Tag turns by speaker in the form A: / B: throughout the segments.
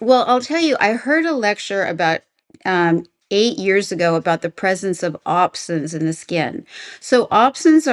A: Well, I'll tell you, I heard a lecture about 8 years ago about the presence of opsins in the skin. So opsins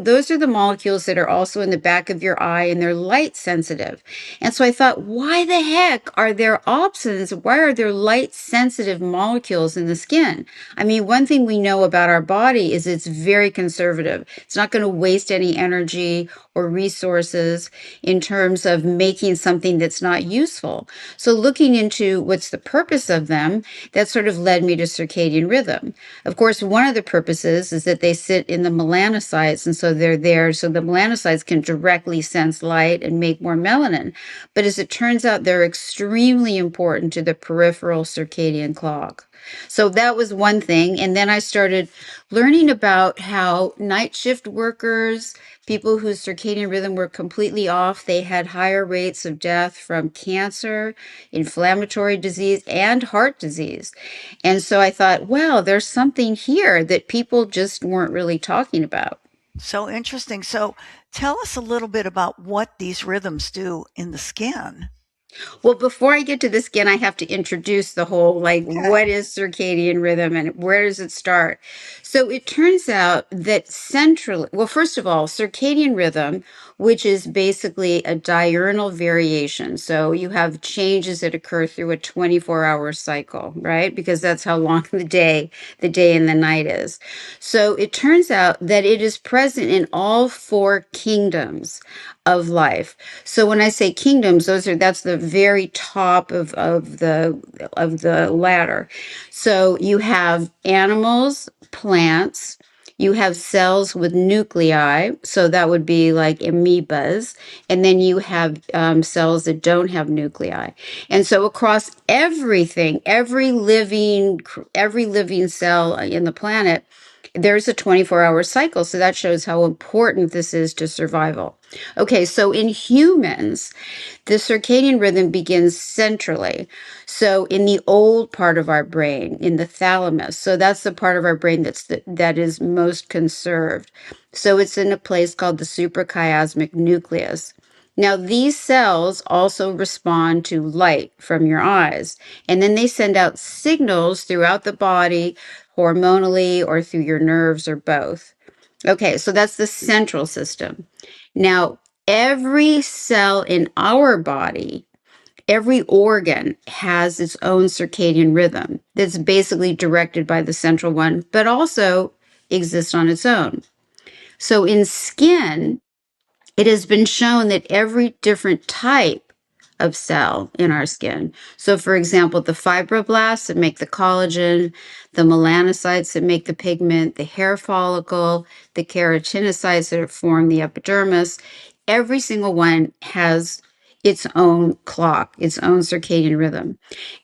A: those are the molecules that are also in the back of your eye, and they're light sensitive. And so I thought, why the heck are there opsins? Why are there light sensitive molecules in the skin? I mean, one thing we know about our body is it's very conservative. It's not going to waste any energy or resources in terms of making something that's not useful. So looking into what's the purpose of them, that sort of led me to circadian rhythm. Of course, one of the purposes is that they sit in the melanocytes, and so they're there so the melanocytes can directly sense light and make more melanin. But as it turns out, they're extremely important to the peripheral circadian clock. So that was one thing. And then I started learning about how night shift workers, people whose circadian rhythm were completely off, they had higher rates of death from cancer, inflammatory disease, and heart disease. And so I thought, wow, there's something here that people just weren't really talking about.
B: So interesting. So tell us a little bit about what these rhythms do in the skin.
A: Well, before I get to the skin, I have to introduce the whole like,
B: Okay.
A: what is circadian rhythm and where does it start? So it turns out that centrally, well, first of all, circadian rhythm, which is basically a diurnal variation. So you have changes that occur through a 24-hour cycle, right? Because that's how long the day and the night is. So it turns out that it is present in all four kingdoms of life. So when I say kingdoms, that's the very top of the ladder. So you have animals, plants, you have cells with nuclei, so that would be like amoebas, and then you have cells that don't have nuclei. And so across everything, every living cell in the planet, there's a 24-hour cycle. So that shows how important this is to survival. Okay, so in humans, the circadian rhythm begins centrally. So in the old part of our brain, in the thalamus. So that's the part of our brain that is most conserved. So it's in a place called the suprachiasmatic nucleus. Now, these cells also respond to light from your eyes, and then they send out signals throughout the body, hormonally or through your nerves or both. Okay, so that's the central system. Now, every cell in our body, every organ has its own circadian rhythm that's basically directed by the central one, but also exists on its own. So in skin, it has been shown that every different type of cell in our skin. So, for example, the fibroblasts that make the collagen, the melanocytes that make the pigment, the hair follicle, the keratinocytes that form the epidermis, every single one has its own clock, its own circadian rhythm.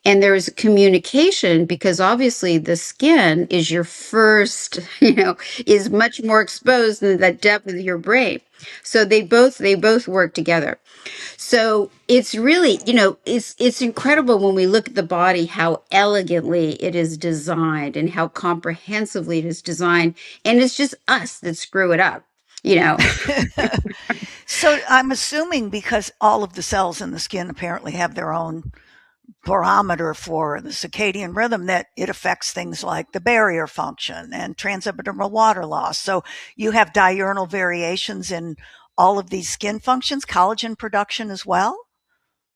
A: And there is communication because obviously the skin is your first, is much more exposed than the depth of your brain. So they both work together. So it's really, it's incredible when we look at the body, how elegantly it is designed and how comprehensively it is designed. And it's just us that screw it up, you know.
B: So I'm assuming because all of the cells in the skin apparently have their own barometer for the circadian rhythm that it affects things like the barrier function and transepidermal water loss. So you have diurnal variations in all of these skin functions, collagen production as well.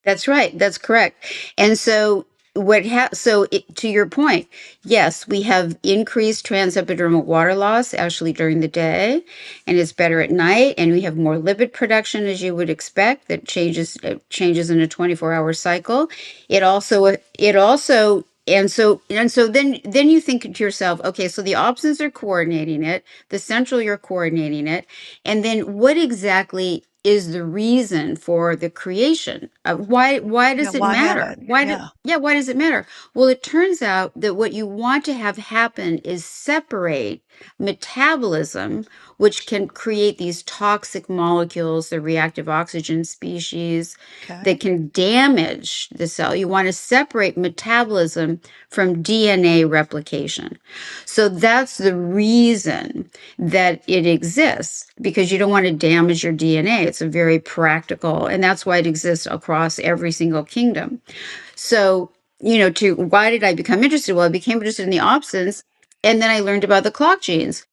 A: That's right. That's correct. And so to your point, yes, we have increased transepidermal water loss actually during the day, and it's better at night, and we have more lipid production as you would expect that changes in a 24-hour cycle. It also and so then you think to yourself, okay, so the opsins are coordinating it, the central you're coordinating it, and then what exactly is the reason for the creation of why
B: Yeah,
A: does it
B: why have
A: matter?
B: it? Yeah.
A: Why does it matter? Well, it turns out that what you want to have happen is separate metabolism, which can create these toxic molecules, the reactive oxygen species
B: Okay.
A: that can damage the cell. You want to separate metabolism from DNA replication. So that's the reason that it exists, because you don't want to damage your DNA. it's a very practical, and that's why it exists across every single kingdom. So, why did I become interested? Well, I became interested in the opposites, and then I learned about the clock genes.